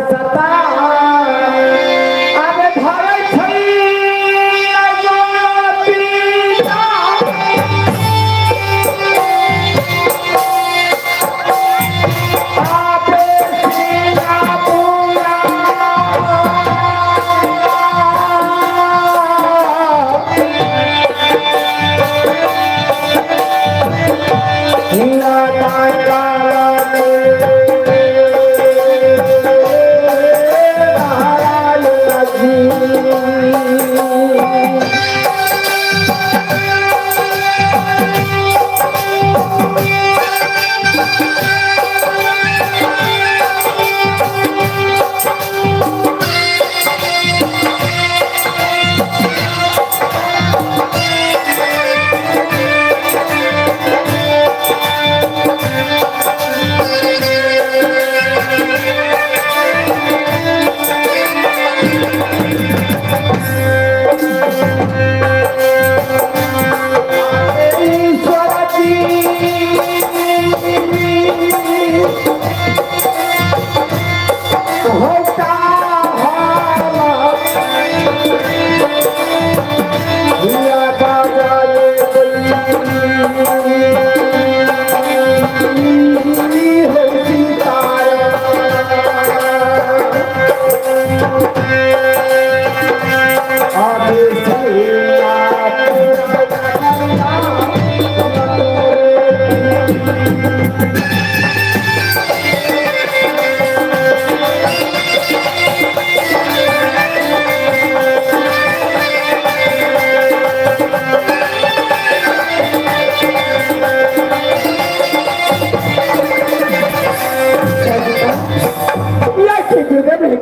सता अब धरे छई गोपीता आपे सीना पूरा हीरा काला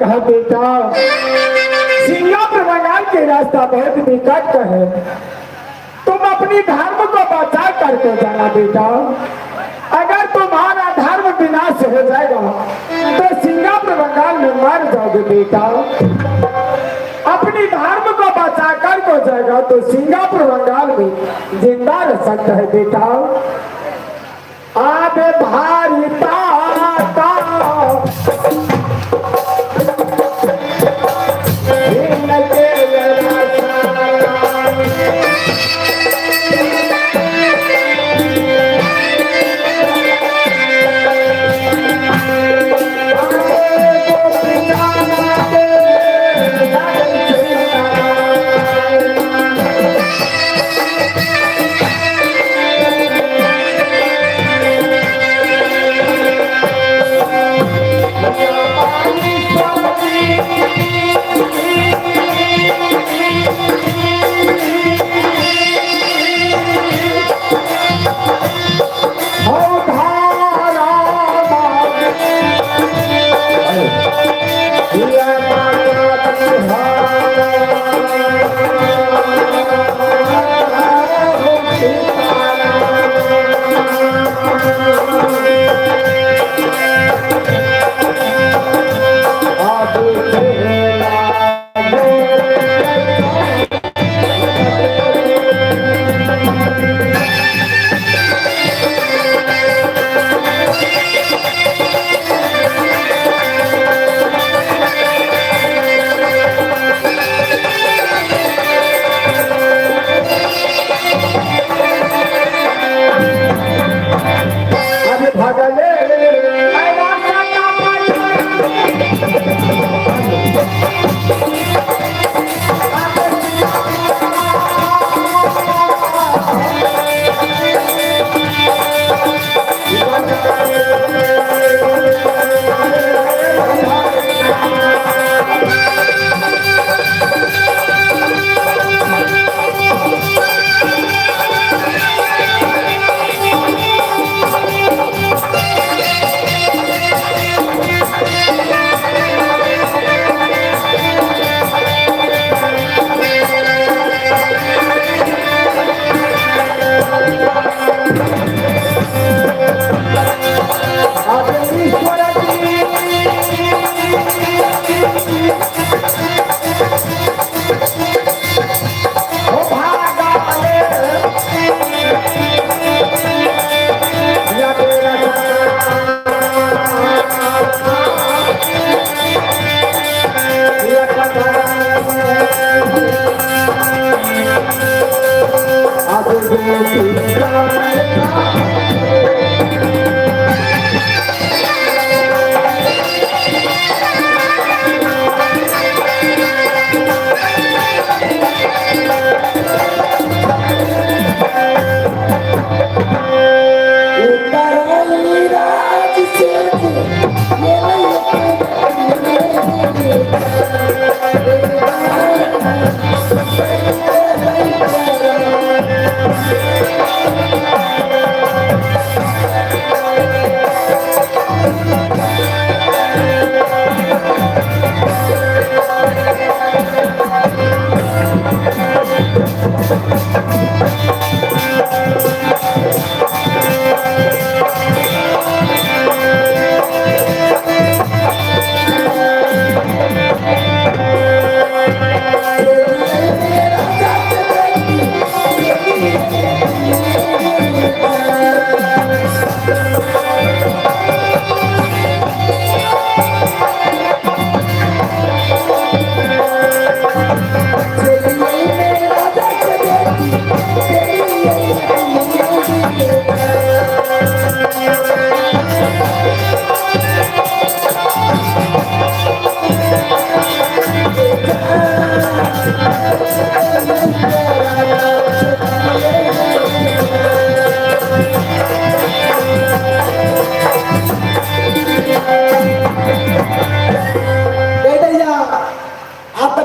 कहा बेटा सिंगापुर बंगाल के रास्ता बहुत निकट है, तुम अपनी धर्म को बचा करके जाना बेटा। अगर तुम्हारा धर्म विनाश हो जाएगा तो सिंगापुर बंगाल में मर जाओगे बेटा। अपनी धर्म को बचा कर को जाएगा तो सिंगापुर बंगाल में जिंदा रह सकता है बेटा। आबे भारी ताता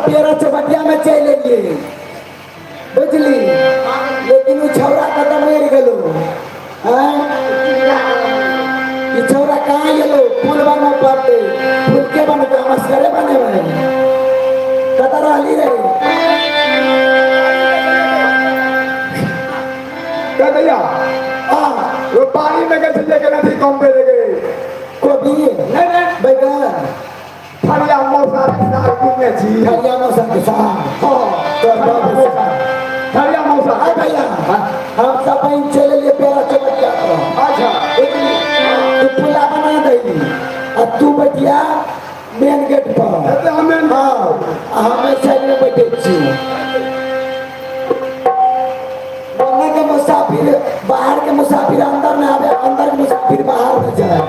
पेरा चबटिया में चले लिए बुझली लेकिन वो छौरा कदम मेर गेलो ये छौरा कहाँ गेलो फूल बनवा पड़ते फूल के बन के मस्करे बने भाई कतर रहली रे क्या भैया हाँ वो पानी में कैसे लेके नहीं कम पे लेके कोबी नहीं बैगन फरिया मौसा में जी हरिया मौसम के साथ फरिया मौसा हाँ भैया हम सब बहन चले लिए पेरा चबटिया अच्छा तू पुला बना देगी और तू बैठिया मेन गेट पर तो हमें हाँ हमें साइड में बैठे छी वरना के मुसाफिर बाहर के मुसाफिर अंदर में आवे अंदर के मुसाफिर बाहर में जाए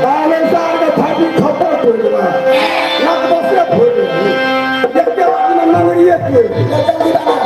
बाले साल में फाटी खबर बोल रहा लग बसे बोल रही देखते बाद में मंगड़िए के ले जल्दी बना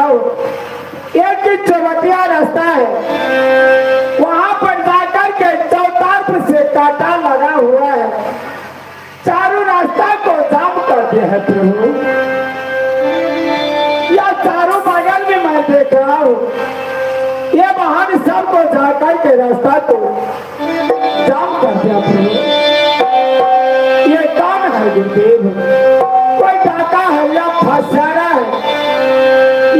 एक ही चौबटिया रास्ता है, वहां पर जाकर के चौतार से कांटा लगा हुआ है, चारों रास्ता को जाम कर दिया है प्रभु। या चारों बगल में मैं देख रहा हूँ, ये वाहन सबको जाकर के रास्ता को जाम कर दिया प्रभु। ये कौन है गुरुदेव? कोई डाका है या फंसारा है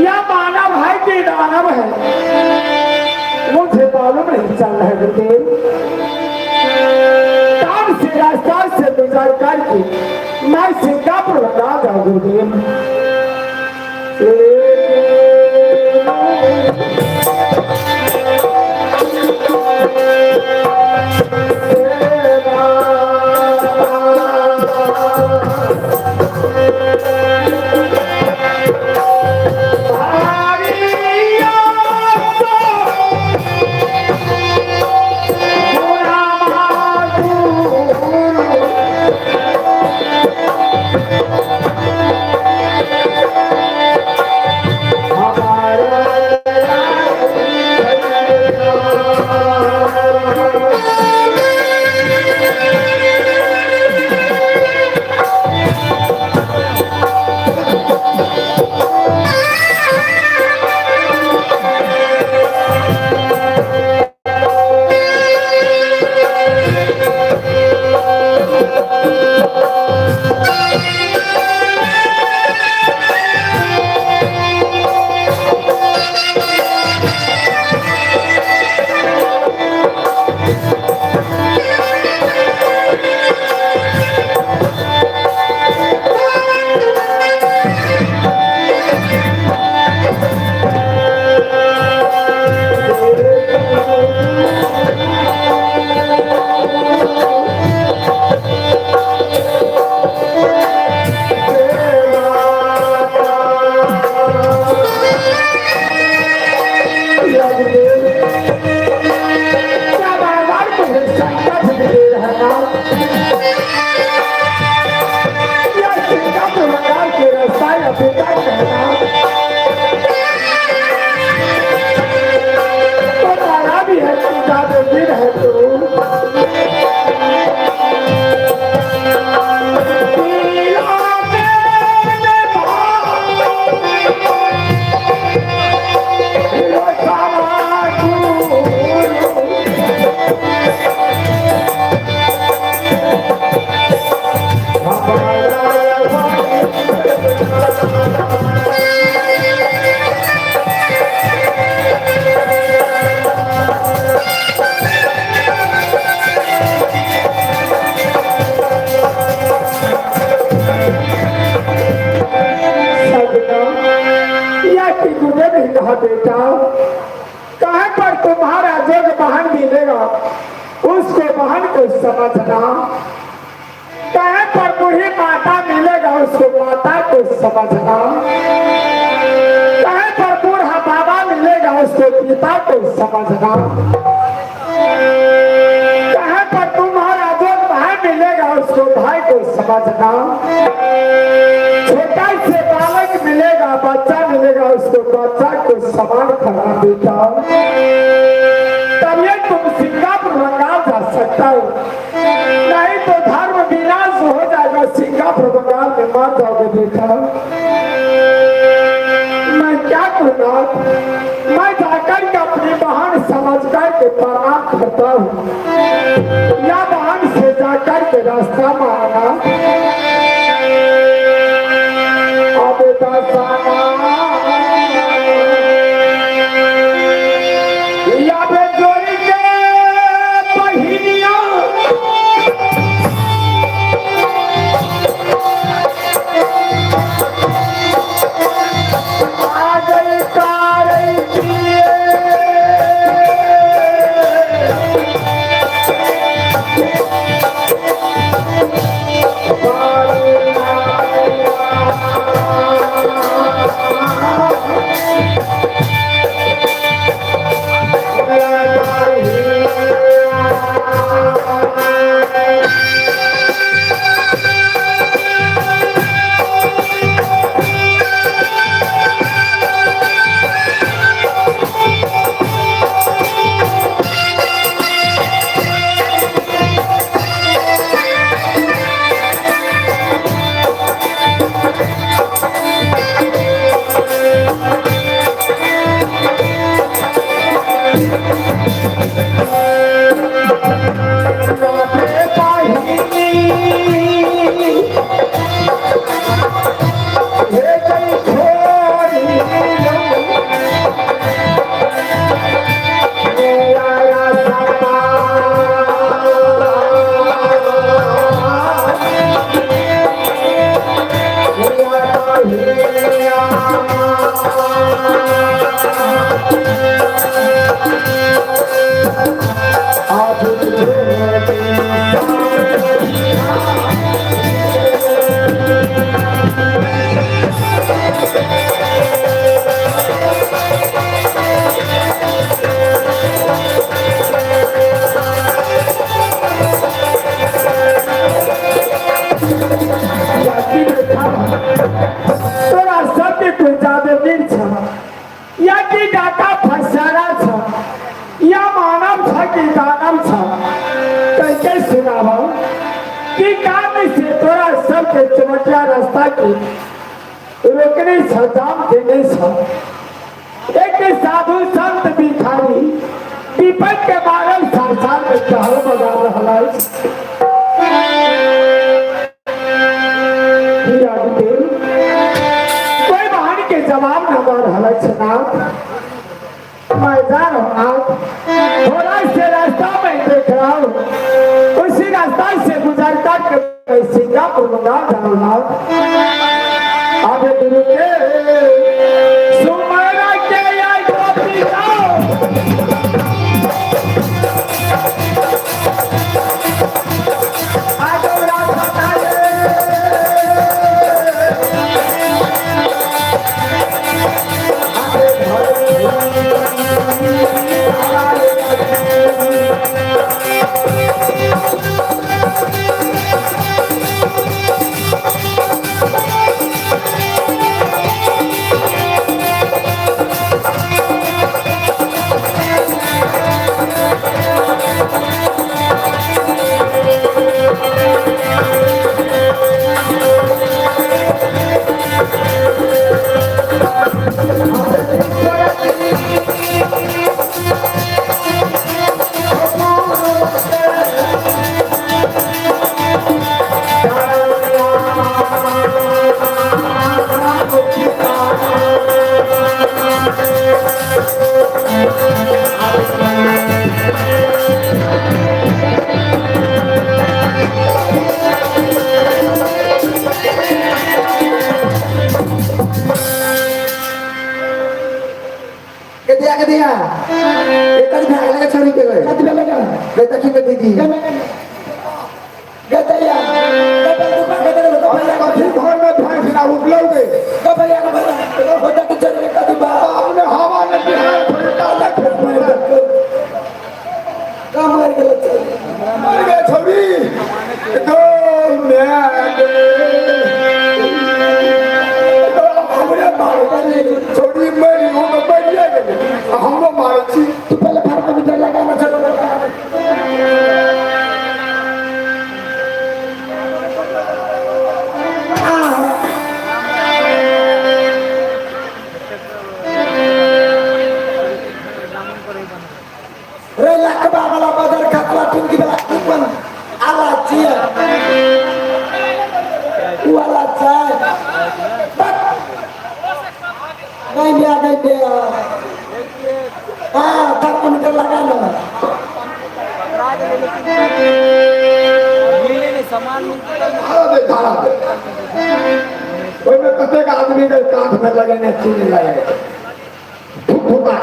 या मानव है कि दानव है, मुझे मालूम नहीं चल रहा है गुरुदेव। कौन से रास्ता से गुजर करके मैं सिंगापुर लगा जाऊँ गुरुदेव? उसको बहन को समझना, कहीं पर बूढ़ी माता मिलेगा उसको माता को समझना, कहीं पर बूढ़ा बाबा मिलेगा उसको पिता को समझना, कहीं पर तुम्हारा जो भाई मिलेगा उसको भाई को समझना, छोटा से बालक मिलेगा बच्चा मिलेगा उसको बच्चा को समान करना बेटा, तब ये तुम सिंगापुर बंगाल जा सकता हो, नहीं तो धर्म विनाश हो जाएगा, सिंगापुर बंगाल में मर जाओगे बेटा। मैं क्या करूँगा, मैं जाकर के अपनी बहन समझ कर के प्रणाम करता हूँ, या बहन से जाकर के रास्ता मांगा अब या जोड़ी के पहिनिया आ गई तारे चमकिया रास्ता की रोकने सजाम देने एक साधु संत भिखारी विपद के बारे संसार में चहल बजा रहा कोई बहन के जवाब न दे रहा जनाब। मैं जा रहा हूँ, थोड़ा से रास्ता में देख रहा हूँ, उसी रास्ता से गुजर कर सिंगापुर बंगाल जाऊंगा। आगे गुरु के सुमरा के आई गोपी जाओ आगे रास्ता रे लकबा वाला बदर खतवा टुनकी वाला ऊपर आला चिया वाला चाय नहीं दिया हाँ तब उनका लगा ना सामान कोई में कते का आदमी के कांध में लगे ने चीनी लगे फुफुका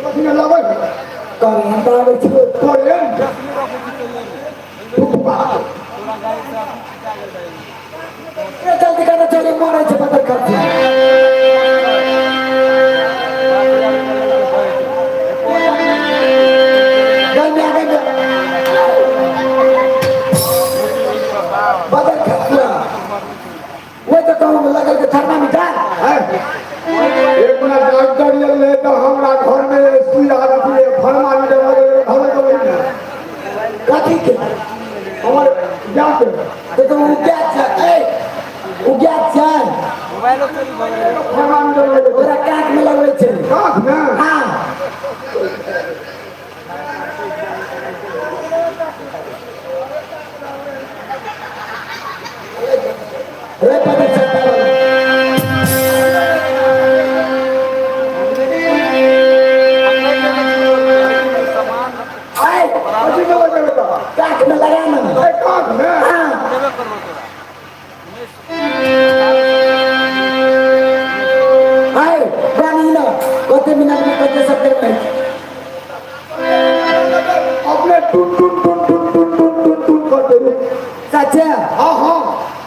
पसीना लगे करे हम तो आवे छी करे फुफुका जल्दी करना चले मोरे से बदल करते बदल करते वो तो कहूँ लगा के थर्मामीटर एक मिनट डॉक्टर ले तो हमरा घर में सुई आ रही है फरमा में लगे धरे तो वही ना कथी के हमारे जाते तो उग्या चाय मोबाइल चोरी भ गेलै फरमा में लगे ओरा काट में लगवे छे कांध में हां रे पता चलता सामान आए पसी में लगे बेटा काट में लगा ना कांध में हां देबे करबो तोरा आए गानी ना कोते मिनट में कोते सब में अपने टुन टुन टुन टुन टुन टुन टुन टुन करते रहे सच्चा हाँ हाँ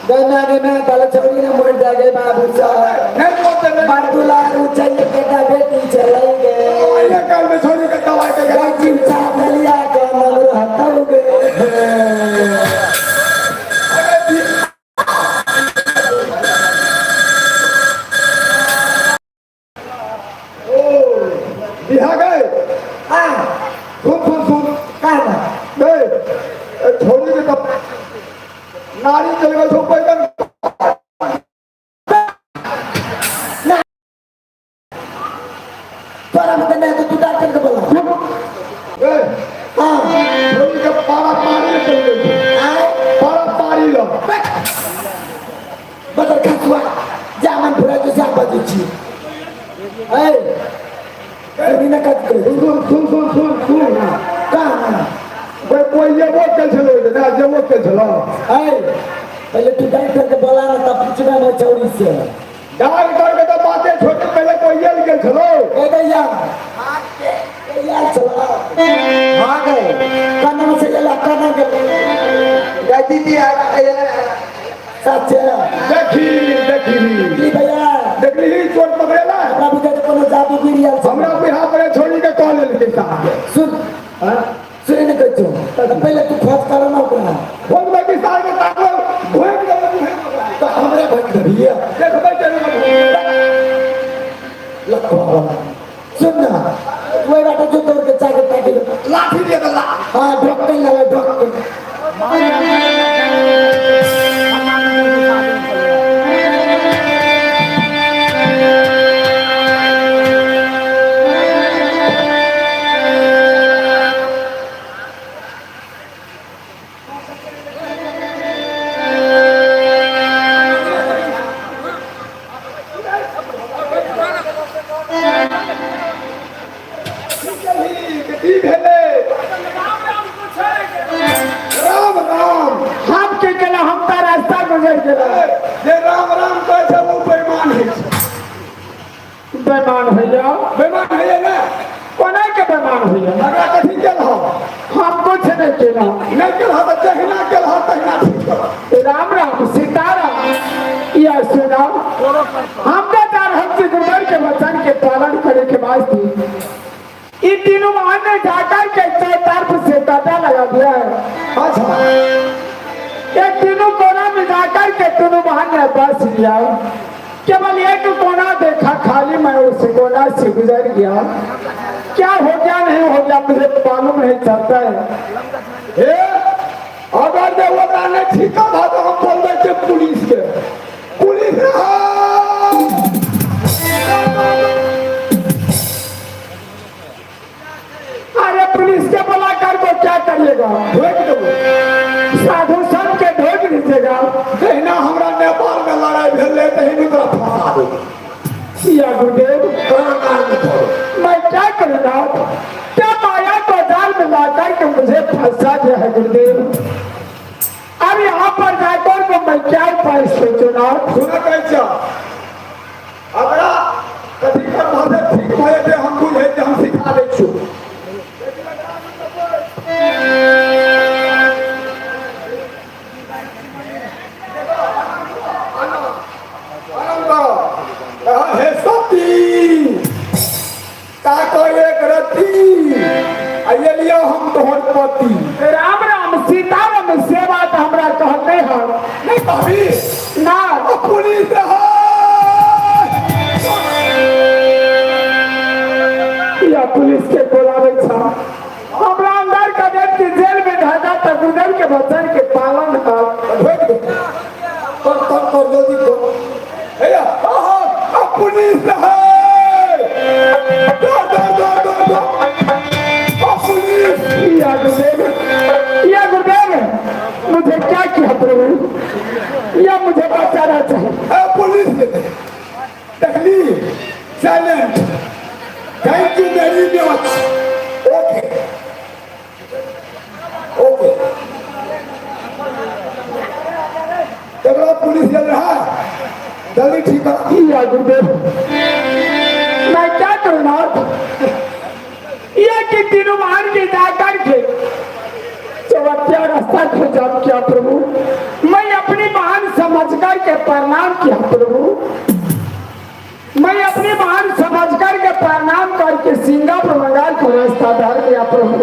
गना में बाल छोड़ी ना मोड़ जा गए बाबू साहब नहीं बोलते नहीं बाटुला रुचल बेटा बेटी चलाई गए ये कल में छोड़ी के दवाई के गए गाजी चावलिया का नवर हटाओ गए बिहा गए हां सुन कहना गए छोड़ी के तब नारी चल गए सो पैदल तोरा मत नहीं तो तू डॉक्टर को बोला गए हां छोड़ी के पारा पारी में चल गए आए पारा पारी लो बदल खसुआ जामन पूरा जो सब बजू छी ए बिना कट के सुन कहना कोई ये वो के चलो ना जे वो के चलो ए पहले तू डॉक्टर को बोला ना तब पूछना मैं चौड़ी से डाल करके तो बातें छोटे पहले कोई ये के चलो ए दैया यार चला हां गए काना से ले काना के या दीदी आ सच देखी ली भैया देखली ही चोट पकड़ेला बाबू के कोनो जादू गिरिया हमरा बिहा पर छोड़ी के कॉल लेके साहब सुन सुन ने कचो पहले तू खोज करो ना अपना फोन में की साल के ताको भोग दे तो हमरे भक्त भैया देख भाई चलो लखवा सुन ना वो बेटा जो तोड़ के चाके ताके लाठी दे दला हां ढोकते लगा ढोकते की भेले राम राम हम के केला हम ता रास्ता गुजर गेला जे राम राम कहै छै वो बेईमान है बेईमान भैया ना कोना के बेईमान भैया हमरा कथि केल हो हम कुछ नहीं केला नहीं केल हो त जहिना केल हो तहिना ठीक राम राम सीताराम या सुना हम तो तार हमसे गुजर के वचन के पालन करे के वास्ते इन तीनों महान ने जाकर के तरफ से ताता लगा दिया है अच्छा ये तीनों कोना में जाकर के तीनों महान ने बस लिया केवल एक कोना देखा खाली मैं उस कोना से गुजर गया क्या हो गया नहीं हो गया मुझे मालूम नहीं चलता है अगर देवता ने ठीका था तो हम बोल देते पुलिस के पुलिस मैं क्या करूँगा? क्या माया को जाल में लाकर के मुझे फंसा दिया है गुरुदेव? अब यहाँ पर जाकर के मैं क्या उपाय सोचूंगा? सुना कैसा अगला कथी कर भाषा ठीक भए थे हम बुझे थे हम सिखा दे छु हे सती का को एक रती आइए लियो हम तोहर पति राम राम सीताराम से बात हमरा कहते हैं नहीं भाभी ना। पुलिस या पुलिस के बोलावे छा हमरा अंदर का देख के जेल में धागा तक उधर के बच्चन के पालन कर कर जल्दी को भैया पुलिस है पुलिस या गुरुदेव मुझे क्या किया प्रभु? या मुझे बचाना चाहिए? पुलिस टकली silent thank you very much okay okay तगड़ा पुलिस चल रहा है जल्दी ठीक है या गुरुदेव मैं क्या करूँगा? ये कि तीनों मान के जाकर के चौहत्या रास्ता खोजा किया प्रभु। मैं अपनी महान समझ कर के प्रणाम किया प्रभु। मैं अपनी महान समझ कर के प्रणाम करके सिंगापुर बंगाल को रास्ता धर दिया प्रभु।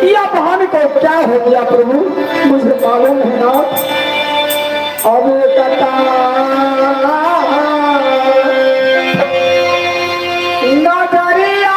यह बहन को क्या हो गया प्रभु मुझे मालूम है ना। अब नजरिया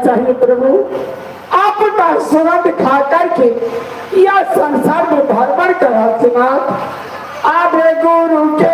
चाहिए प्रभु। आपका सुगंध खा करके यह संसार में भरभर कर सुना आबे गुरु के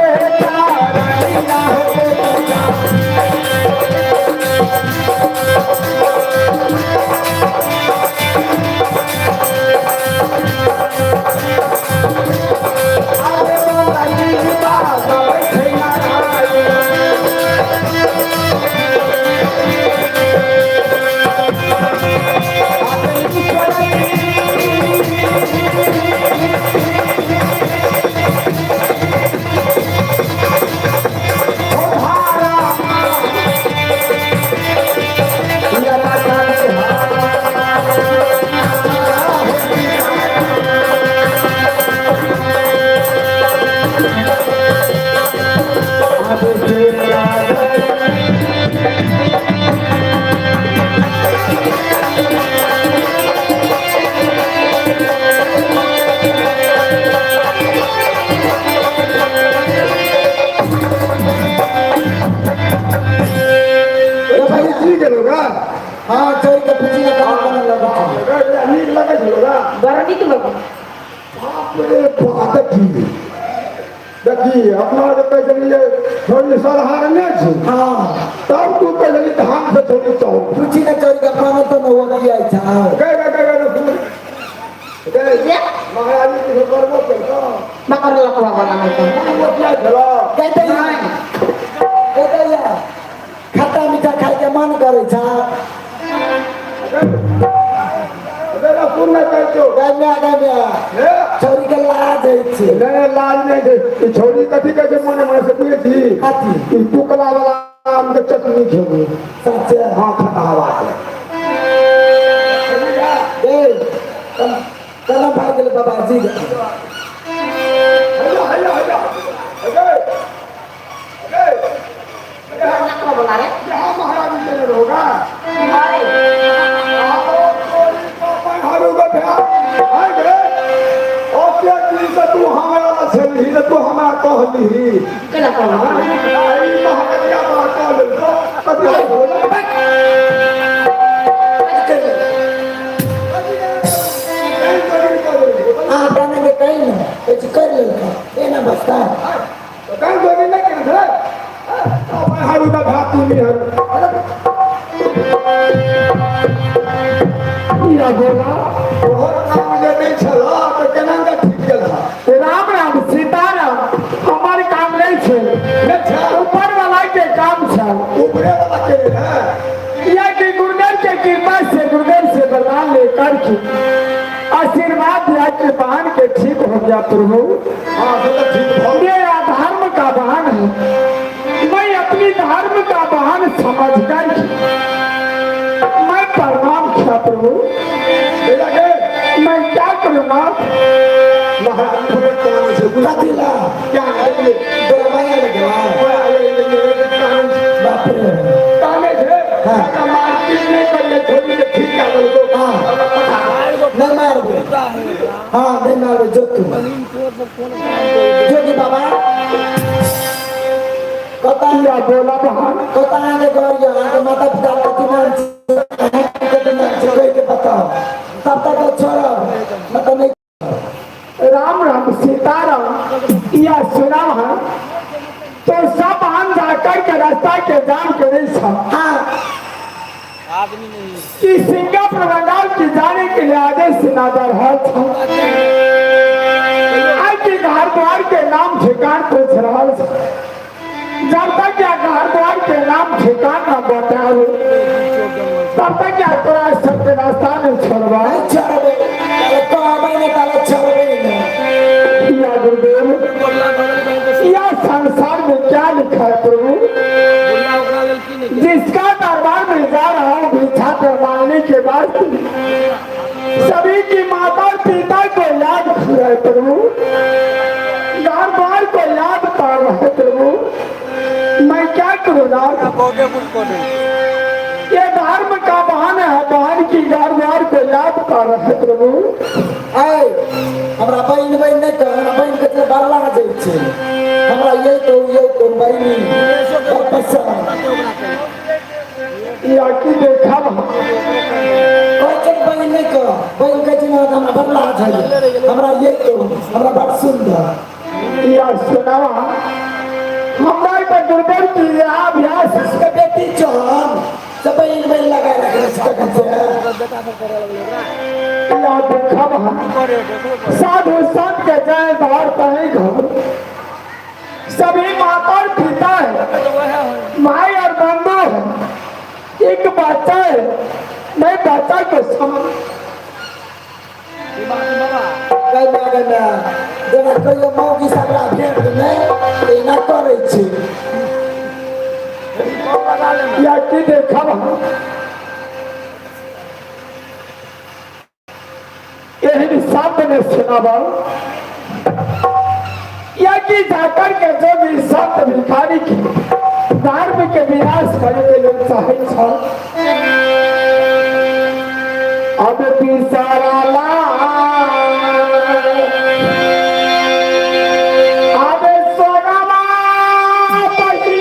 अब से ठीक है लोगा हाँ चोरी का पूछी का काम करने लगा नीक लगे लोगा बड़ा नीक लगे अरे बात ठीक देखी अपना जब चलिए थोड़ी सलहार नहीं थी हाँ तब तू पहले धाम से थोड़ी तो पूछी ना चोरी का काम तो न हो गया था गए महाराज की खबर वो करता makan lakwa वाला नहीं तो वो क्या चला कहते हैं खट्टा मीठा खाए के मन करे छा अरे पूर्ण कर दो गम्या छोरी के लाज है छे नहीं लाज नहीं है ये छोरी कथी के मन में से कोई थी हाथी ई टुकला वाला आम के चटनी खेबो सच्चे हां खट्टा बात ए चलो भाग ले बाबा जी हैया lakwa बोला रे यहाँ महाराज जी ने होगा अरे हारूगा भैया आए गए और क्या चीज से तू हमारा छली न तू हमारा कहली केना कहलो आई महाराजा बात कर ले तो कभी बोला हां बने के कहीं ना कुछ कर ले ये ना बसता तो कहीं कोई नहीं कर रहा हारूगा भात तू नहीं या बोला तोहर नाम मुझे नहीं छला तो केना का ठीक गेला राम राम सीताराम हमारे काम नहीं छे अच्छा ऊपर वाला के काम छे ऊपरे वाला के है या कि गुरुदेव के कृपा से गुरुदेव से वरदान लेकर के आशीर्वाद दिया कि बहन के ठीक हो गया प्रभु हां तो ठीक हो मेरा धर्म का बहन है मैं अपनी धर्म का बहन समझ कर मैं प्रणाम किया प्रभु लगे मैं क्या करूँगा महाराज को काम से बुला दिला क्या है दो माया लगे बाप रे ताने थे का मारपीट नहीं करने छोड़ी के ठीक कर दो हां नहीं मार दे हां नहीं मार दे जो तू जोगी बाबा या बोला बहन कोता ने गोरिया के माता पिता के नाम के बताओ तब तक छोड़ो मतलब नहीं राम राम सीताराम या सुना है तो सब हम जाकर के रास्ता के जान के नहीं सब हाँ आदमी नहीं कि सिंगापुर बंगाल की जाने के लिए आदेश नादर है आज के घर द्वार के नाम ठिकान पूछ रहा है जब तक या घर द्वार के नाम ठिकान न बताओ तब तक या तोरा सबके रास्ता में छोड़वा छोड़ो तो मैंने कहा छोड़ो या गुरुदेव या संसार में क्या लिखा है प्रभु बोला ओकरा लेल की नहीं जिसका दरबार में जा रहा हूँ भिक्षा करवाने के बाद सभी की माता और पिता को याद कर रहे प्रभु घर द्वार को याद कर रहे प्रभु मैं क्या करूँ कोटे कुछ कोटे ये धर्म का बहाना है बहन की घर द्वार को याद कर रहे प्रभु आए हमरा बहन नहीं कर हमरा बहन के से बरला जाय छै हमरा ये तो बहनी बच्चा या की देखा कोई के बहन नहीं कर बहन के जिना हमरा बरला जाय हमरा ये तो हमरा बड़ सुंदर या सुनावा हमारे तो गुरुदेव की अभ्यास इसके बेटी चौहान सब बहन लगा रखे इसका कहते हैं या देखा साधु संत के जय द्वार कहीं घर सभी माता और पिता है माई और बंधु है एक बच्चा है मैं बच्चा को समझ कहना जेना कहियो मौगी सबरा भेट नहीं एना करे छै या की देखा यही शब्द में सुनाबा या कि जाकर के जो भी संत भिखारी की धर्म के विनाश करे के लोग चाहे छ अब पिसारा ला अब सोनामा पही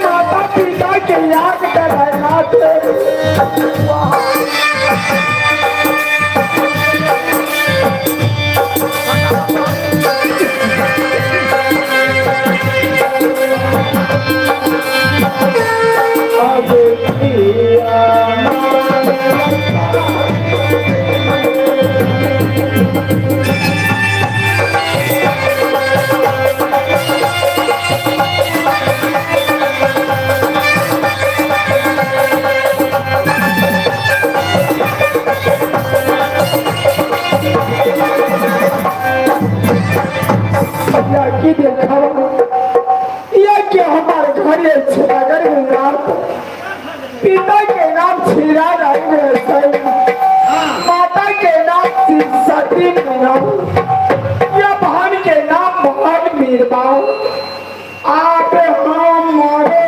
माता पिता के याद कर की देखा ये क्या हमारे घर ये छागर नाम पिता के नाम छीरा रंग माता के नाम सती नाम या बहन के नाम मोहन मीरबाऊ आप हम मोरे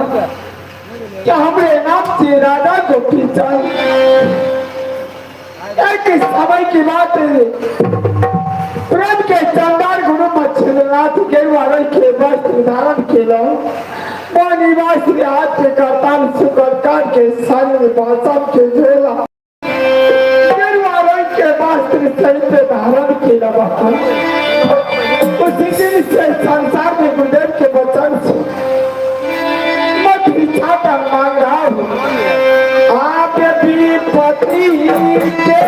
क्या हमरे नाम से राधा को खींचा एक समय की बात है प्रेम के चंदार गुरु मच्छिंद्रनाथ के वाले के वस्त्र धारण किया निवास हाथ के करताल सुकर कर के संग बासम के झोला गेरुआ रंग के वस्त्र सहित धारण के रहा। उसी दिन से संसार में गुरुदेव के वचन से मैं भिक्षा कर मांग रहा हूँ। आप भी पति के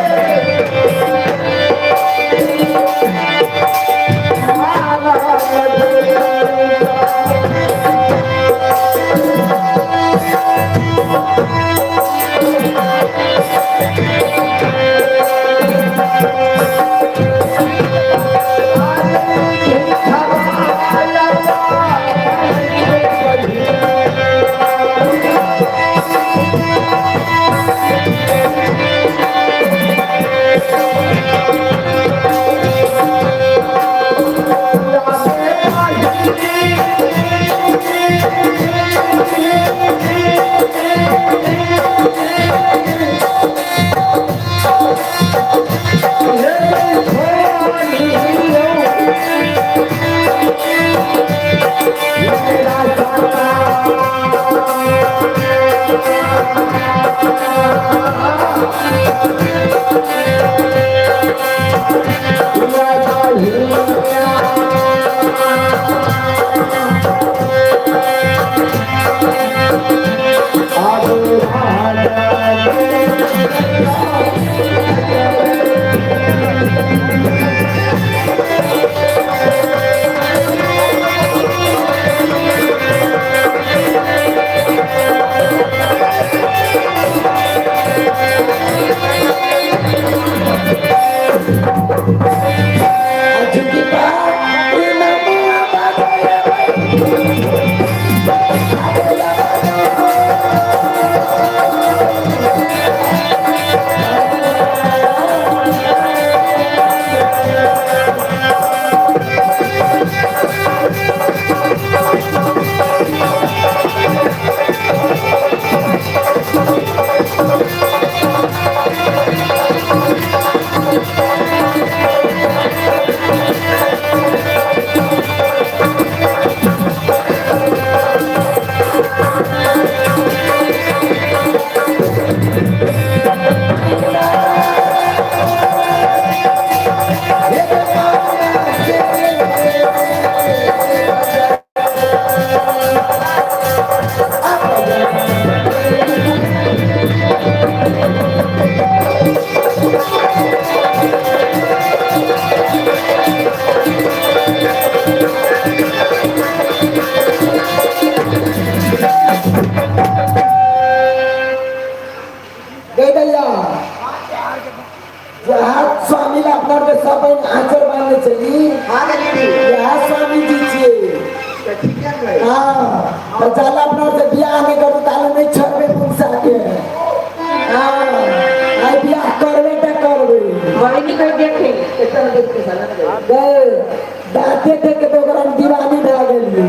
दाते थे के तो ओकरा दीवानी भए गेली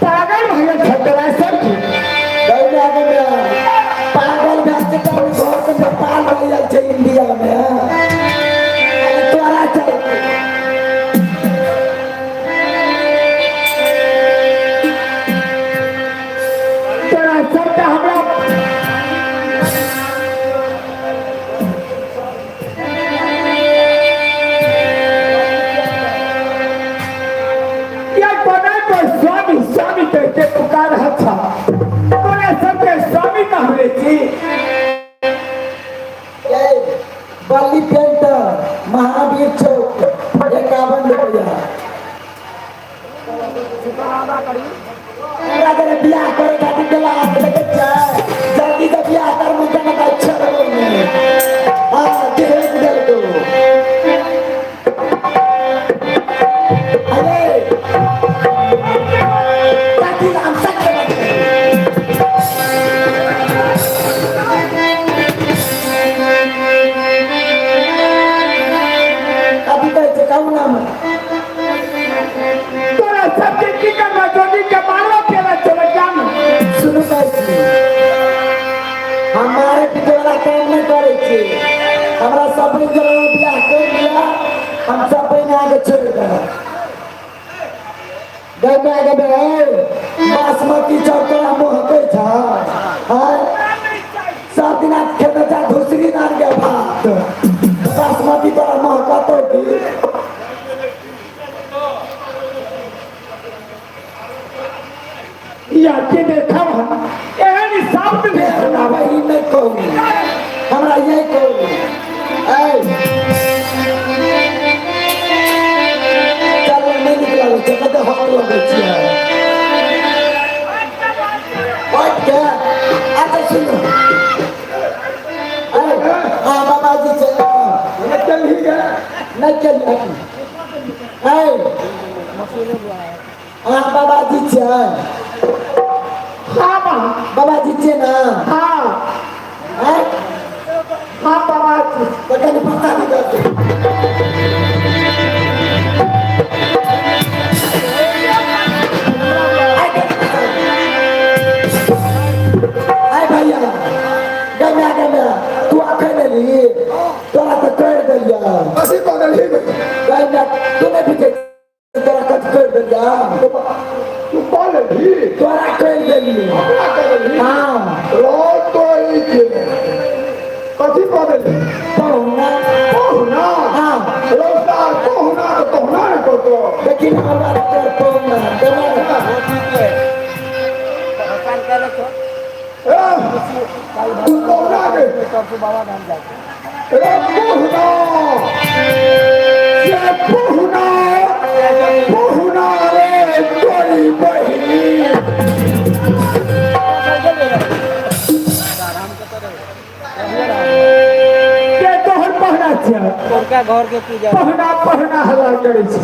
पागल भैया छतरा सब गई आगे में पागल भए के तो घर से नेपाल भए जाइ छै इंडिया में तोरा चाहिए तोरा सबटा हमरा स्वामी कहते पुकार था तोरे सबके स्वामी कहले छी बल्ली पेंटर महावीर चौक 51 रुपया अगर बियाह करे खातिर गेला लेके जाए जल्दी से बियाह कर मुझे ना अच्छा रहे हां देख दे तो अरे ताकि हम सकते अभी तो कहूं ना मैं तोरा सबके की करना जोड़ी के मारो केला चले जाम सुनो कैसे हमारे पिछला काम नहीं करे छी हमरा सब जरूर बियाह कर दिया हम सब बहन आगे छोड़ दे बासमती चौकड़ा महके सब दिन खेत धुसरी नान के भात बासमती तोरा महका तो या के देखा एहन शब्द वही नहीं कहूँ हमरा यही कहूँ चलो नहीं निकला जगत हम लगे बैठ के अच्छा सुनो हाँ बाबा जी चल ही गया नहीं चल हाँ बाबा जी चल हाँ बाबा जी चे ना हाँ हाँ बाबा जी पता नहीं पता नहीं करते आई भैया गम्या तू आखे नहीं तोरा तो कर दिया ऐसी बात नहीं गम्या तूने भी तोरा कट कर दिया तू बोल रही तोरा कर दिया हाँ रोज तो एक कथी बोल रही पहुना पहुना हाँ रोजगार पहुना तो पहुना नहीं करतो लेकिन हमारा कर पहुना तुम्हारा तू पहुना के बाबा धाम जाते पहुना पहुना रे तोरी बहिनी के तोहर पहना छै उनका घर के पूजा पहना हल्ला करे छै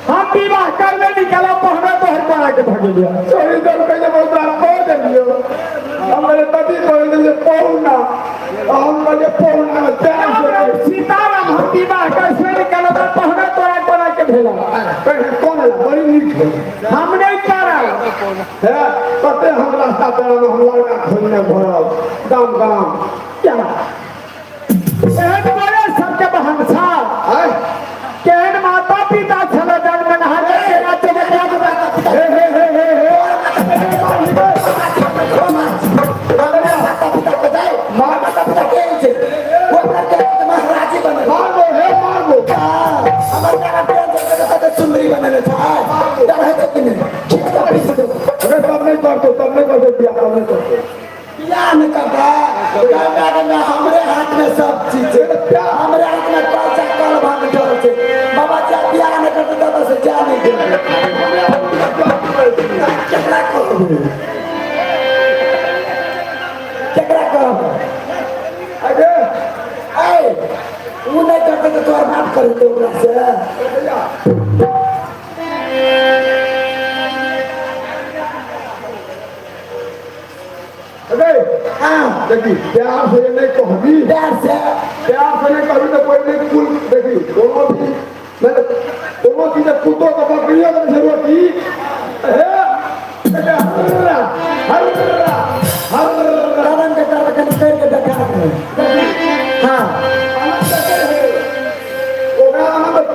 हम विवाह करने निकला पहना तोहर पहना के भगलिया चोरी दल के बहुत बोल दियो हमरे पति बोल दिए पहुना हम बोले पहुना सीताराम हम विवाह करने निकला पहना तोरा के भेला कौन है बड़ी नीक है हम नहीं करा है कते हम रास्ता पर हम लड़का खोलने भरब गाम गाम क्या एहन बड़े सबके बहन छा है केहन माता पिता छल जन्म नहा के राज्य में हे माता पिता के छे वो अपना के महाराजी बने मारबो हे मारबो हमर का प्यार जगत सुंदरी बने था डर है तो नहीं ठीक है अरे तब नहीं करतो बियाह नहीं करतो बियाह नहीं करता में हमरे हाथ में सब चीज है हमरे हाथ में पैसा कल भाग चल छे बाबा जी बियाह नहीं करते दादा से जा नहीं दे केकरा करो अरे ए वो नहीं करते तो तोर बात कर दे ओकरा से अरे हाँ देखी प्यार से नहीं कहबी प्यार से नहीं कहबी तो कोई नहीं कुल देखी दोनों भी मैंने दोनों चीजें कुत्तों को बकरियों को जरूरत थी रावण के तरफ कर देखा हाँ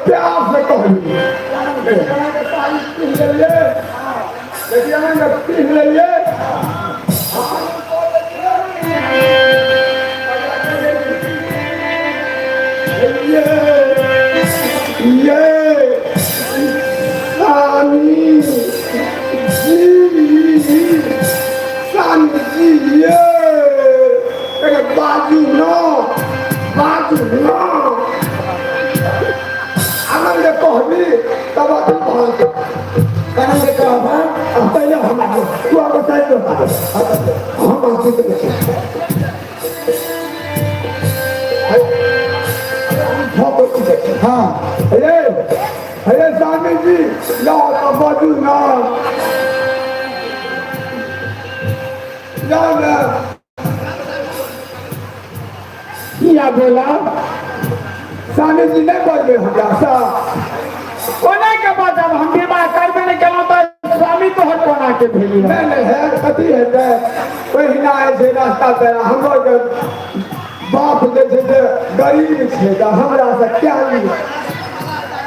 प्यार से कहबी देखिए बाजू नो आनंद कहबी तब कहबा पहले हम तू अब साइड हम आके हाँ अरे स्वामी जी लाओ बाजू ना क्या बोला स्वामी जी नहीं बोल रहे हमरा कोना के बाद अब हम विवाह करबे नहीं केलौ तो स्वामी तोहर कोना के भेली नहीं है कथी है पहिना है रास्ता पे हमरो के बाप जे छै गरीब छै त हमरा से क्या ली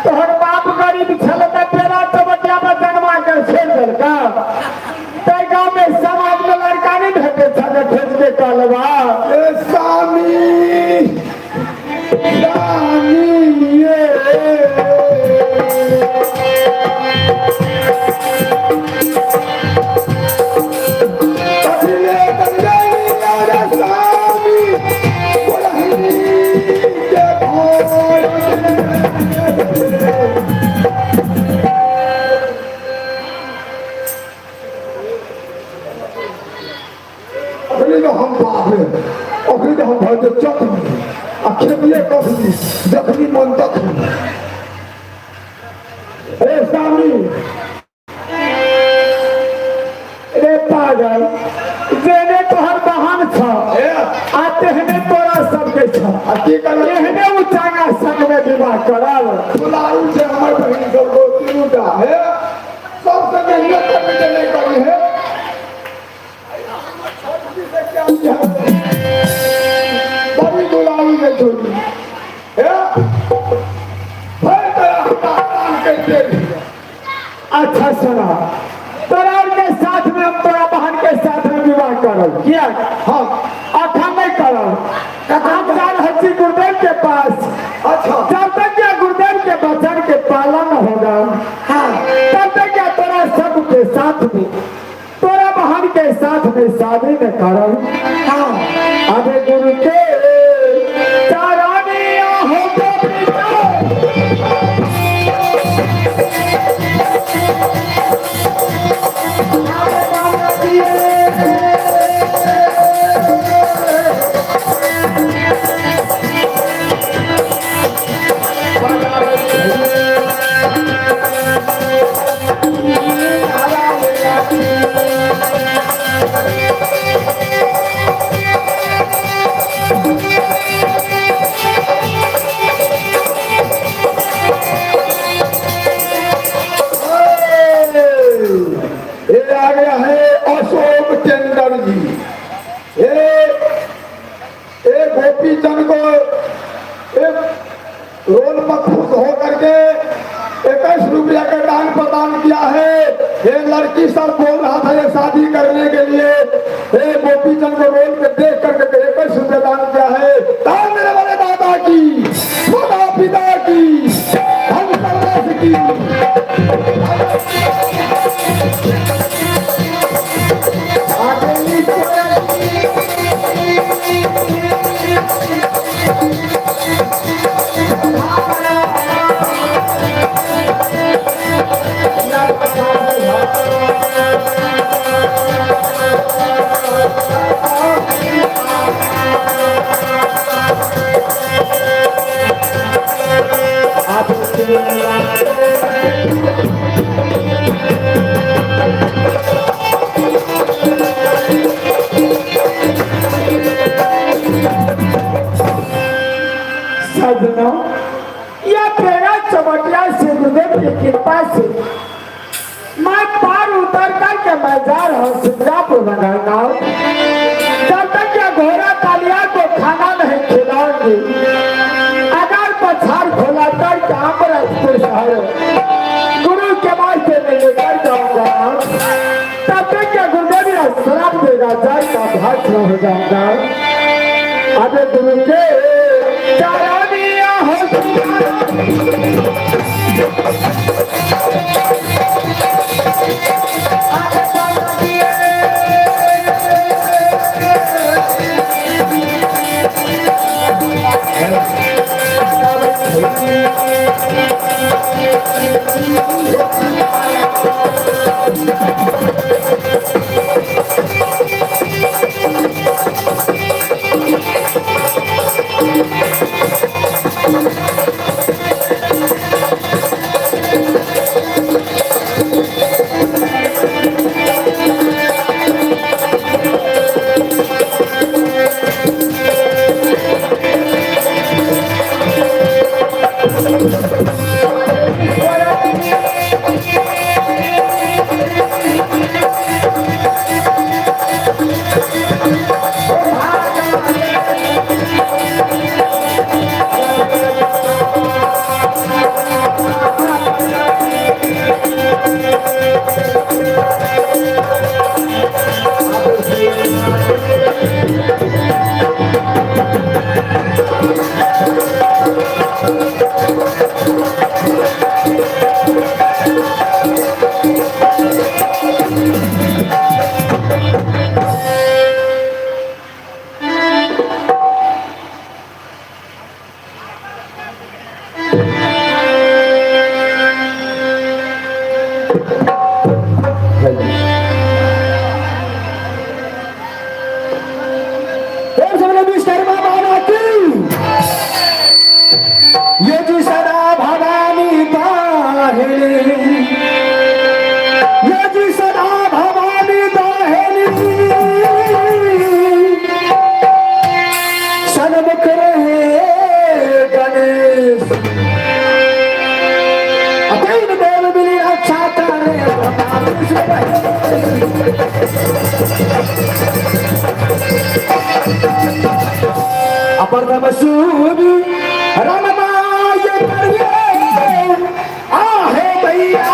तोहर बाप गरीब छल त तेरा तो बच्चा में जन्मा के में छोड़ दल का ते गांव में सब आदमी लड़का नहीं भेटे छले खोज के कलवा ए स्वामी स्वामी अखिले बंगाली राजा स्वामी बोलहनी के भोर अखिले तो हम बाप है अखिले तो हम भर चक अखिले कभी जखनी मन तक अरे स्वामी रे पागल जेने तोहर बहन छ आते हने तोरा सबके छ अति कर एहने ऊंचागा संग में विवाह कराव बुलाऊ से हमारे बहन सब को तिरुटा है सबसे मेहनत करके चले करी है बड़ी बुलाऊ में छोड़ी है भाई तेरा काम कैसे अच्छा सुना तोरा और के साथ में हम तोरा बहन के साथ में विवाह करब किया हाँ अखा नहीं करब हम जा रहे छी गुरुदेव के पास अच्छा जब तक क्या गुरुदेव के वचन के पालन होगा हाँ तब तक क्या तोरा सब के साथ में तोरा बहन के साथ में शादी न करब हाँ अबे गुरु के चारानिया हो तो ये आ गया है अशोक टेंडर जी ये गोपी चंद को एक रोल पर खुश हो करके 21 रुपया का दान प्रदान किया है ये लड़की सब बोल रहा था ये शादी करने के लिए ये गोपी चंद को रोल पे देख करके 21 रुपया दान किया है दान मेरे वाले दादा की माता पिता की हम समाज की सजना या तेरा चमटिया से गुरुदेव की कृपा से मैं पार उतर करके मैं जा रहा हूँ सिंगापुर गाँव जब तक या घोड़ा कालिया को खाना नहीं खिलाऊंगी अगर पछाड़ खोला करके अमरपुर शहर गुरु के वास्ते में लेकर जाऊंगा तब तक क्या गुरुदेव या श्राप देगा जाएगा भाग हो जाऊंगा अबे गुरु के चारानिया हो और सबने विश्वकर्मा बाबा की ये जी सदा भवानी दाहिनी ये जी सदा भवानी दाहिनी सन्मुख रहे गणेश अतैन देव मिली अच्छा करे अपर सूरी रमनाय करिए आहे भैया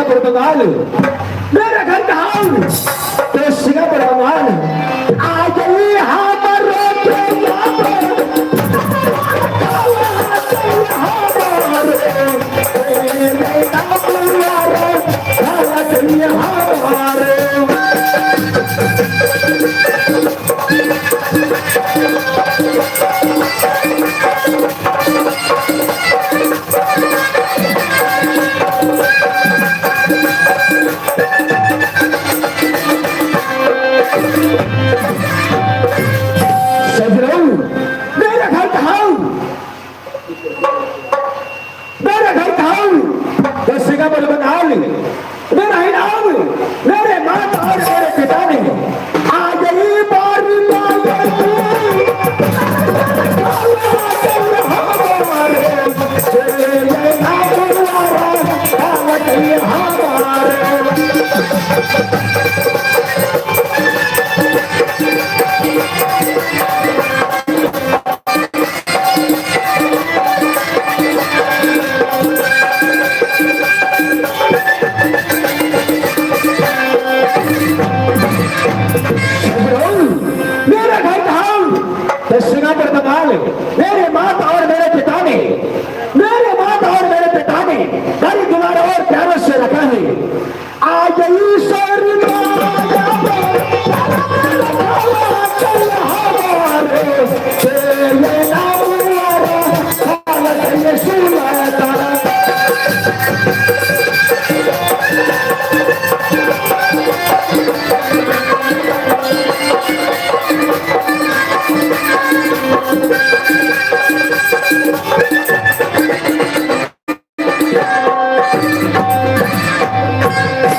पुर्तगाल मेरा घर कहाँ तो सिंगापुर भगवान आ गई हमारे हमारे मेरा घर कहाँ तो सिंगापुर बंगाल मेरे माता और मेरे पिता ने मेरे माता और मेरे पिता ने बड़ी दुलार और प्यारों से रखा है आज ईश्वर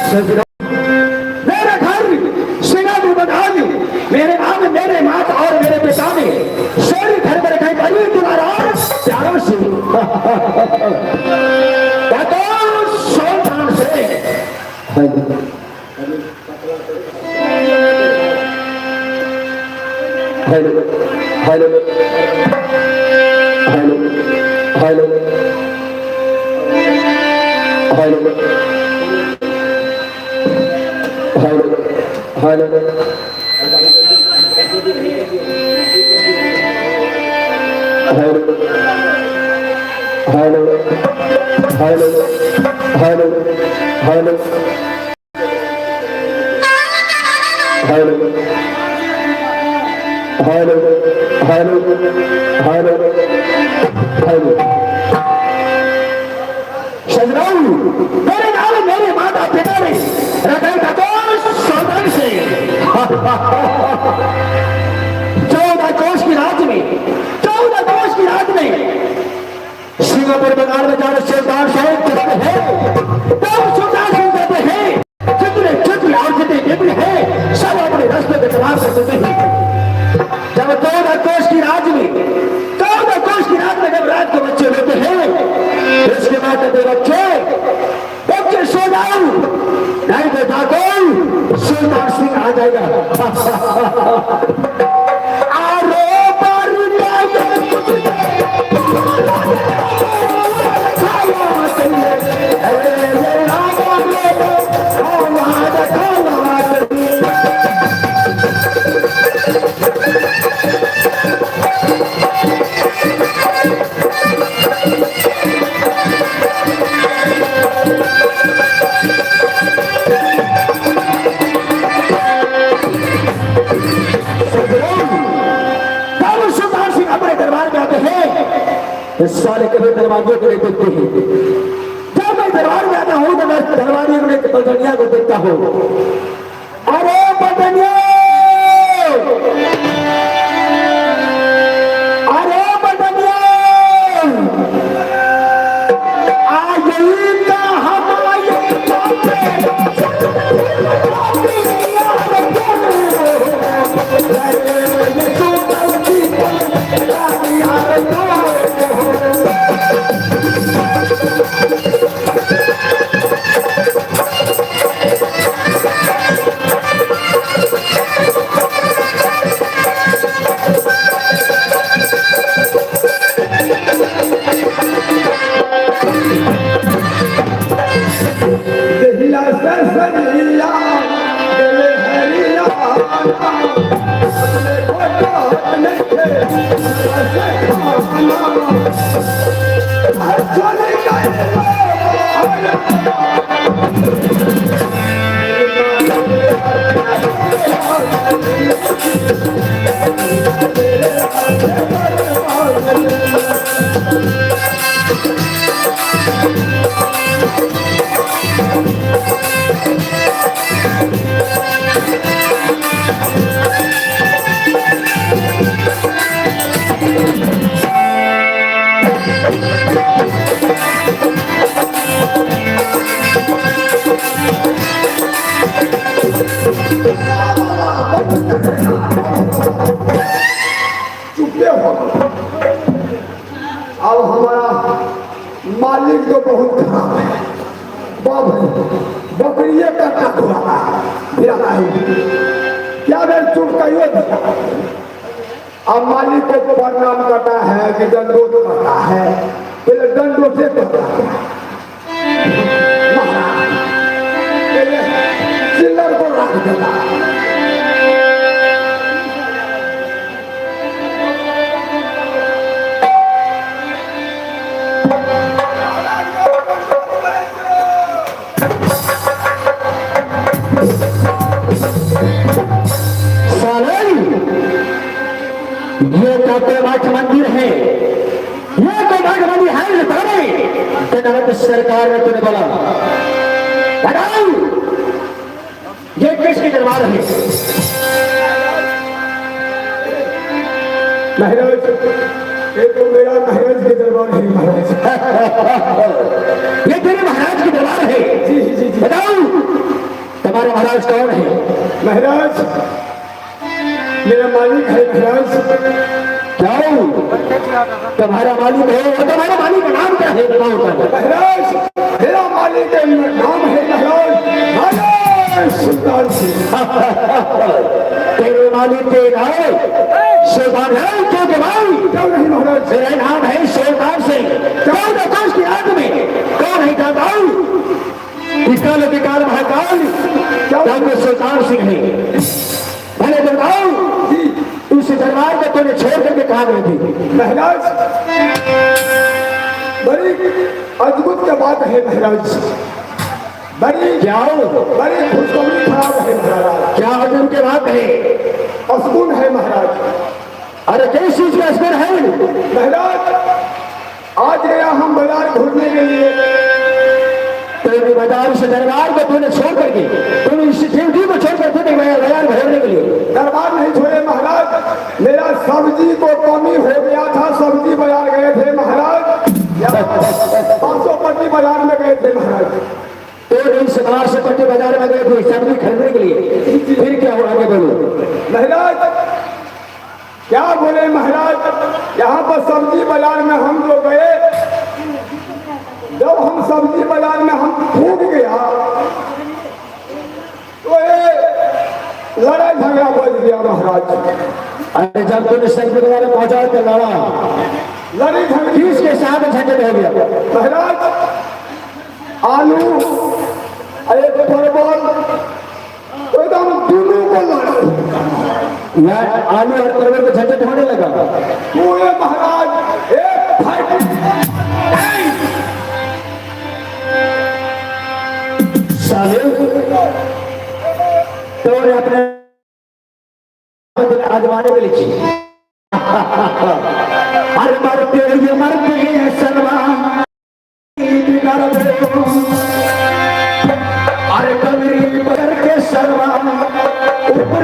मेरे घर सिंगापुर बंगाल मेरे नाम मेरे माता और मेरे पिता ने शेर घर में रखे बड़ी दुलारा प्यारों से सोलखान से hello hello hello hello hello hello hello hello hello hello hello hello hello hello hello hello सजनाऊ मेरे नाम मेरे माता पिता ने रखा था सौदान से 14 कोष की रात में 14 कोष की रात में सिंगापुर बंगाल में जाने सुल्तान साहब कहते हैं तब सुल्तान साहब कहते हैं जितने चित्र और जितने निम्न है सब अपने रास्ते पे तलाश करते हैं जब 14 कोष की रात में 14 कोष की रात में जब रात के बच्चे होते हैं इसके बाद कहते बच्चे बच्चे सो जाओ नहीं तो जागो सुल्तान सिंह आ जाएगा इस साले के दरवाजे को नहीं देखते हैं जब मैं दरबार में आता हूँ तो मैं दरबारी में पटनिया को देखता हूँ अरे पटनिया अरे पटनिया आ गई का हमारे चुपे हो अब हमारा मालिक तो बहुत खराब है बकरिए करता खुआ क्या देर चुप कहिए अब मालिक को प्रणाम करता है कि दंडोत करता है पहले दंडों से करता है चिल्लर को रख देगा। ये कौतुक मंदिर है, ये कौतुक मंदिर है तेरे सरकार ने तुझे बोला बताओ ये किसके दरबार है? महाराज ये तो मेरा महाराज के दरबार है महाराज। ये तेरे महाराज के दरबार है? जी जी जी। बताओ तुम्हारे महाराज कौन है? महाराज मेरा मालिक है महाराज। जाओ तुम्हारा मालिक है, तुम्हारा मालिक का नाम क्या है बताओ? महाराज मेरा मालिक का नाम है महाराज सुल्तान सिंह। तेरे मालिक के नाम सुल्तान है क्यों के भाई? क्यों नहीं महाराज? मेरा नाम है सुल्तान सिंह। कौन आकाश की आग में कौन है बताओ? विकाल विकाल महाकाल क्या सुल्तान सिंह है? मैंने बताओ उस दरबार को तूने छोड़ करके कहा गई थी? महाराज बड़ी अद्भुत क्या बात है महाराज। बड़ी बड़ी खुशखबरी खराब है महाराज। क्या अजब की बात है? असगुन है महाराज। अरे किस चीज का असर है? महाराज आज गया हम बाजार घूमने के लिए। तेरे बाजार से दरबार को तूने छोड़ करके तूने इस ड्यूटी को छोड़ कर तूने बाजार घूमने के लिए? दरबार नहीं छोड़े महाराज, मेरा सब्जी को कमी हो गया था, सब्जी बाजार गए थे महाराज। 500 पट्टी बाजार में गए थे महाराज। तो इस बार से पट्टी बाजार में गए थे सब्जी खरीदने के लिए, फिर क्या हुआ आगे बोलो? महाराज क्या बोले महाराज, यहाँ पर सब्जी बाजार में हम लोग गए, जब हम सब्जी बाजार में हम फूक गया तो ये लड़ाई झगड़ा बच गया महाराज। अरे जब तूने सब्जी बाजार में पहुंचा तो लड़ी झगड़ी किसके साथ झगड़ हो गया? महाराज आलू अरे परवल एकदम दोनों को लड़ाई। आलू और परवल को झंझट होने लगा। पूरे महाराज एक फाइट तो अपने आजमाने में लिखी अरे मरते सरवा अरे कमरी पर के सरवा ऊपर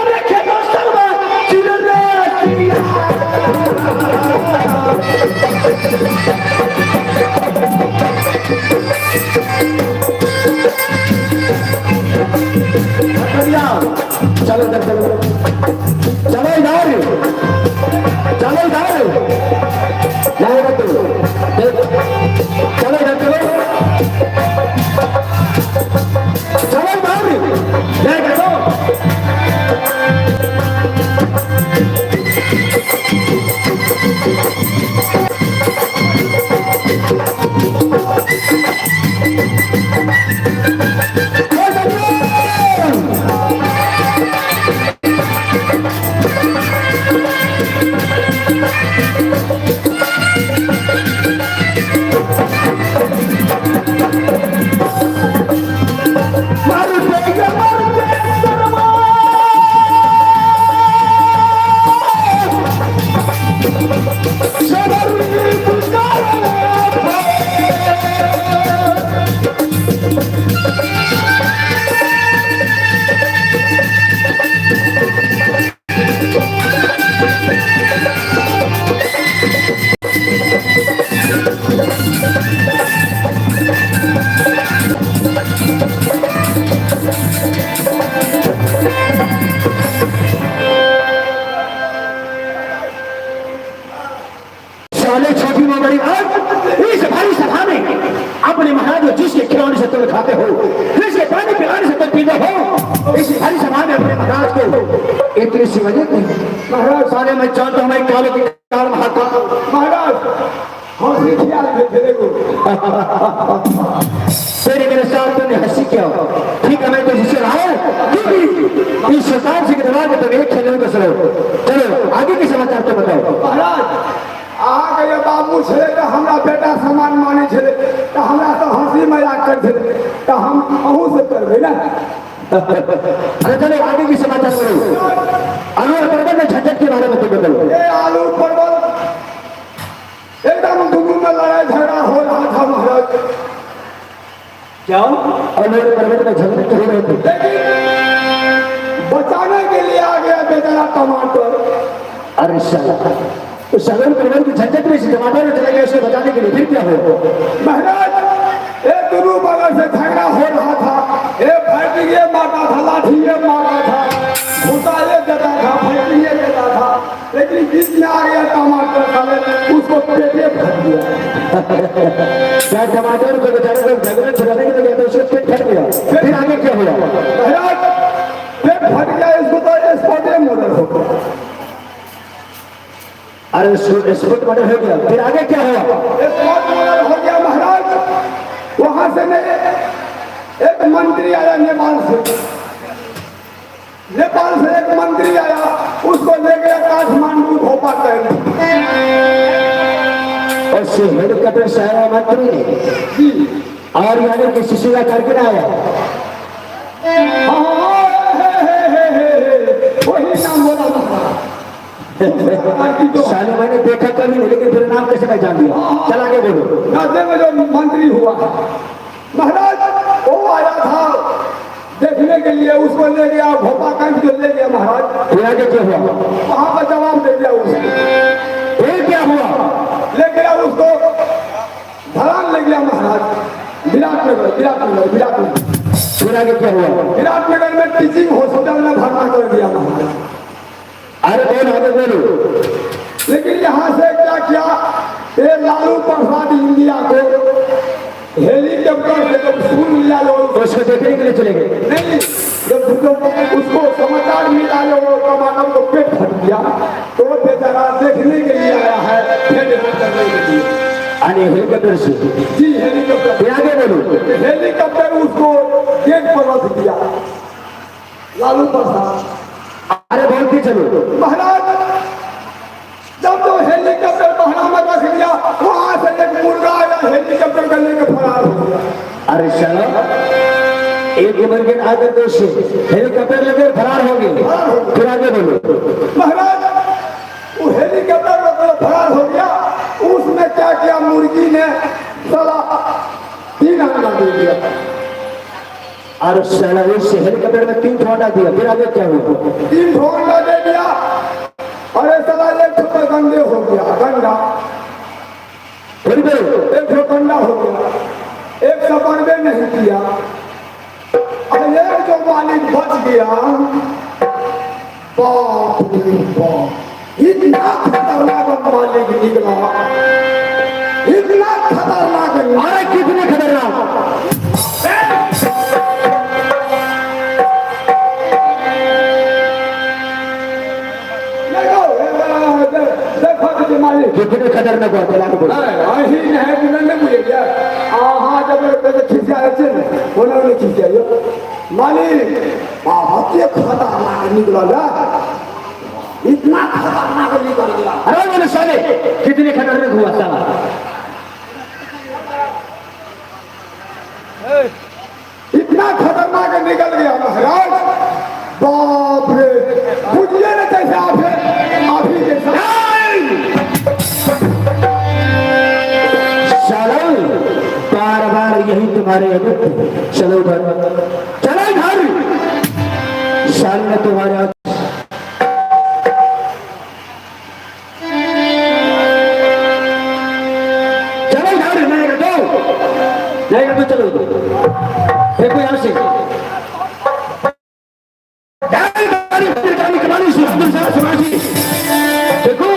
रखेगा सरवा चलो चलो चलो इधर चलो इधर जाएगा तो चलो इधर चलो चलो इधर जाएगा तो अपने महाराज जिसके खिलौने से तुम खाते हो, जिसके पानी पिलाने से तुम पीते हो, इस हरी समाज में अपने महाराज को इतनी सी वजह नहीं। महाराज सारे मैं चाहता हूँ मैं काले के काल महाकाल महाराज हंसी ख्याल देखे देखो तेरे मेरे साथ तुमने हंसी क्या हो ठीक है मैं तो जिससे रहा हूँ इस शैतान से दरवाजे पर एक खेलने को सुनो चलो आगे के समाचार तो बताओ महाराज आ गए बाबू छे तो हमरा बेटा समान माने छे तो हमरा तो हंसी मजाक कर छे तो हम अहू से करबे ना अरे चलो आगे की समाचार करो आलू और परवल में झंझट के बारे में तो बताओ ये आलू परवल एकदम दोनों में लड़ाई झगड़ा हो रहा था महाराज क्या आलू और परवल में झंझट हो रहे थे लेकिन बचाने के लिए आ गया बेचारा टमाटर अरे साला तो सगल परवल की झंझट में से टमाटर चला गया उसे बचाने के लिए फिर क्या हो महाराज ये दोनों बगल से झगड़ा हो रहा था ये फैक्ट्री ये मारता था लाठी ये मारता था भूसा ये देता था फैक्ट्री ये देता था लेकिन बीच में आ गया टमाटर साले उसको पेटे फट गया क्या टमाटर को बेचारे को झगड़ा छुड़ाने के लिए गया तो उसका पेट फट गया फिर आगे क्या हुआ महाराज पेट फट गया इसको तो स्पॉटे मर्डर हो गया अरे स्पॉट मर्डर हो गया फिर आगे क्या हुआ स्पॉट मर्डर हो गया महाराज वहां से मेरे एक मंत्री आया नेपाल से एक मंत्री आया उसको ले गया काठमांडू भोपा कहने और से हेलीकॉप्टर से आया मंत्री ने जी और यहाँ के शिशु का करके ना आया हाँ वही नाम बोला साले मैंने देखा कभी नहीं लेकिन फिर नाम कैसे पहचान दिया चल आगे बोलो राज्य में जो मंत्री हुआ महाराज वो आया था देखने के लिए उसको ले गया भोपा कंठ को ले गया महाराज फिर आगे क्या हुआ वहां पर जवाब दे दिया उसको फिर क्या हुआ ले गया उसको धरान ले गया महाराज विराटनगर फिर आगे क्या हुआ विराटनगर में टीचिंग हॉस्पिटल में भर्ना कर दिया महाराज अरे बोल आगे बोलो लेकिन यहाँ से क्या किया ये लालू प्रसाद इंडिया को हेलीकॉप्टर से जब सुन लिया लोग उसको देखने के लिए चले गए नहीं जब उसको समाचार मिला जो वो टमाटर को पेट फट गया तो वो बेचारा देखने के लिए आया है भेंट करने के लिए आने हेलीकॉप्टर से जी हेलीकॉप्टर फिर आगे बोलो हेलीकॉप्टर उसको गेट पर रख दिया लालू प्रसाद अरे बोल के चलो महाराज जब तो हेलीकॉप्टर बहना में रख दिया वहां से एक मुर्गा आया हेलीकॉप्टर का लेकर फरार हो गया अरे चलो एक मुर्गे आगे दो से हेलीकॉप्टर लेकर फरार हो गए फिर आगे बोलो महाराज वो हेलीकॉप्टर का फरार हो गया उसमें क्या किया मुर्गी ने साला 3 अंडा दे दिया और साला उससे हेलीकॉप्टर में 3 अंडा दिया फिर आगे क्या हुआ 3 अंडा दे दिया अरे साला एक ठो गंदे हो गया गंदा फिर बोलो एक ठो गंदा हो गया एक तो बनबे नहीं किया और एक जो मालिक बच गया बाप रे बाप इतना खतरनाक मालिक निकला इतना खतरनाक अरे कितने खतरनाक देखो कि मालिक कितने खतरनाक हुआ चला के बोलो ही नहीं बिना मुझे क्या हाँ जब खिंचा उन्होंने खिंचाइयो मालिक बाबा के खतरनाक निकला ना इतना खतरनाक निकल गया अरे बोले साले कितने खतरनाक हुआ साला इतना खतरनाक निकल गया महाराज बाप रे बुझिए ना कैसे आप ही जैसा चलो बार बार यही तुम्हारे चलो घर चलो घर साल में तुम्हारे चलो घर जाएगा तो चलो देखो यहाँ से देखो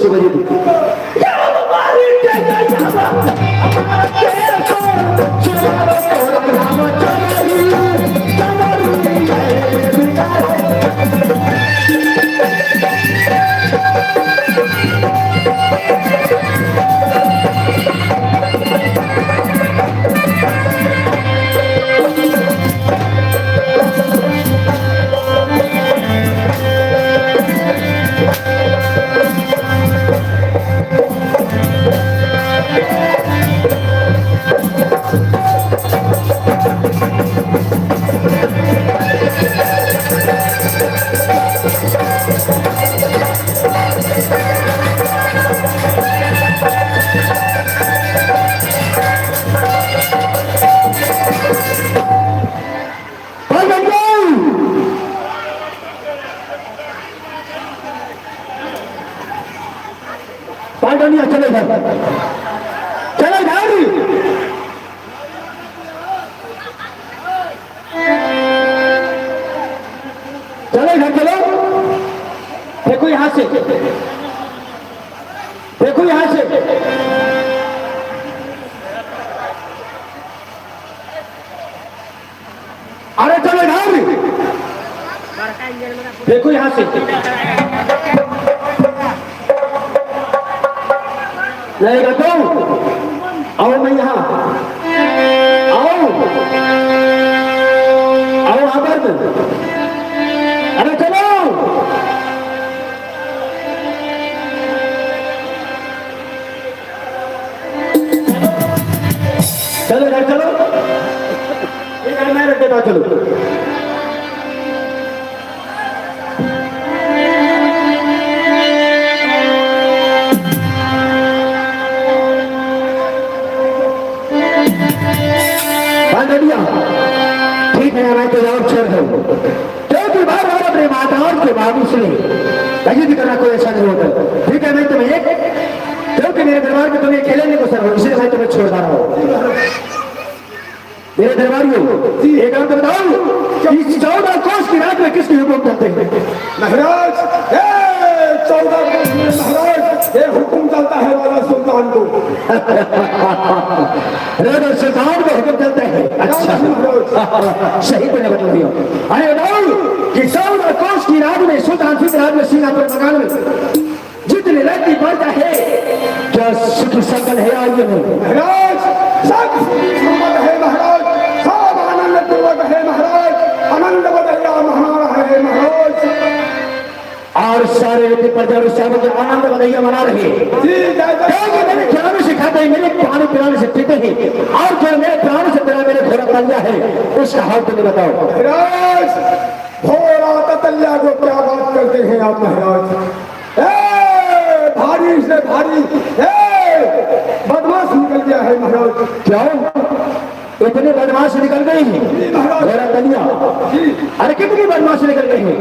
से बड़ी पांडनिया चले घर चले घर चले घर चलो देखो यहां से देखो यहां से अरे चले घर देखो यहां से नहीं तो आओ मैं यहाँ आओ आओ आबर अरे चलो चलो घर चलो ये घर में रख देता चलो ठीक है मैं तो और छोड़ दूं क्योंकि बार बार अपने माताओं के बाबू से लगी करना कोई ऐसा नहीं होता ठीक है मैं तुम्हें क्योंकि मेरे दरबार में तुम्हें अकेले नहीं गुजर हो इसलिए मैं तुम्हें छोड़ रहा हूँ मेरे दरबारियों एक बात बताओ इस 14 कोस की रात में किसकी हुक्म करते हैं महाराज 14 कोस में महाराज ये हुक्म चलता है राजा सुल्तान को राजा सुल्तान को हुक्म चलता है अच्छा सही बोले बताइए अरे बताओ कि 14 कोस की रात में सुल्तान फिर रात में सिंगापुर मकान में जितने व्यक्ति बढ़ता है क्या सुख संकल है आइए महाराज सब संपद है महाराज सब आनंद पूर्वक है महाराज आनंद बदलिया हमारा है महाराज और सारे व्यक्ति प्रजा के आनंद बधाइया मना रहे मेरे खिलाने से खाते हैं मेरे पानी पिलाने से पीते हैं और जो मेरे प्राण से पिला मेरे घोड़ा तलिया है उसका हाल तुम्हें बताओ महाराज घोड़ा ततल्या को क्या बात करते हैं आप महाराज भारी से भारी बदमाश निकल गया है महाराज क्यों इतने बदमाश निकल गए हैं घोड़ा तलिया अरे कितनी बदमाश निकल गई है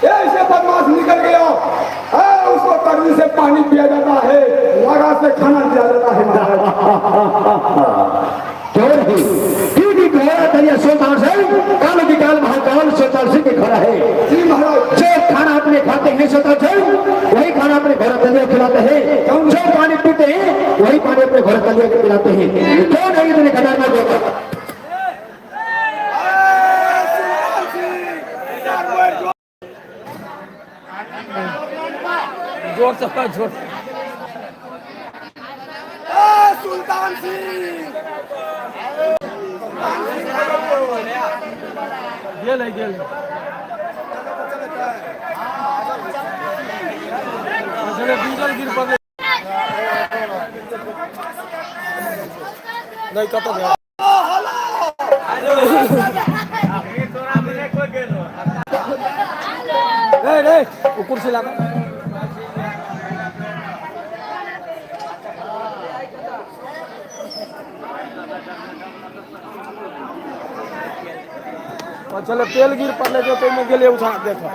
ऐसे बदमाश निकल गया उसको करनी से पानी पिया जाता है लगा से खाना दिया जाता है महाराज क्यों नहीं क्योंकि घोड़ा तलिया सुल्तान सिंह काल की काल महाकाल सुल्तान सिंह के घोड़ा है जी महाराज जो खाना अपने खाते हैं सुल्तान सिंह वही खाना अपने घोड़ा तलिया खिलाते हैं जो पानी पीते हैं वही पानी अपने घोड़ा तलिया को पिलाते हैं क्यों नहीं इतने खतरनाक होता जोर से जोर सुल्तान सिंह गेल डीजल गिर पड़े नहीं कत कुर्सी लगा चलो तेल गिर पड़े जो तो में गेले उठा देखो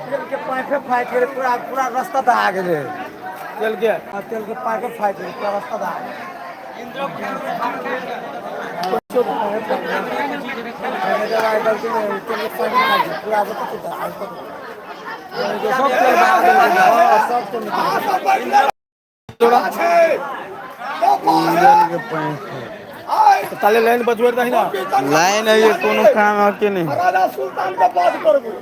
तेल के पाइपे फाइट करे पूरा रास्ता दहा गेले तेल के पाइपे फाइट करे पूरा रास्ता दहा ताले लाइन बजवर दही ना लाइन है ये कोनो काम है के नहीं राजा सुल्तान के बात करबू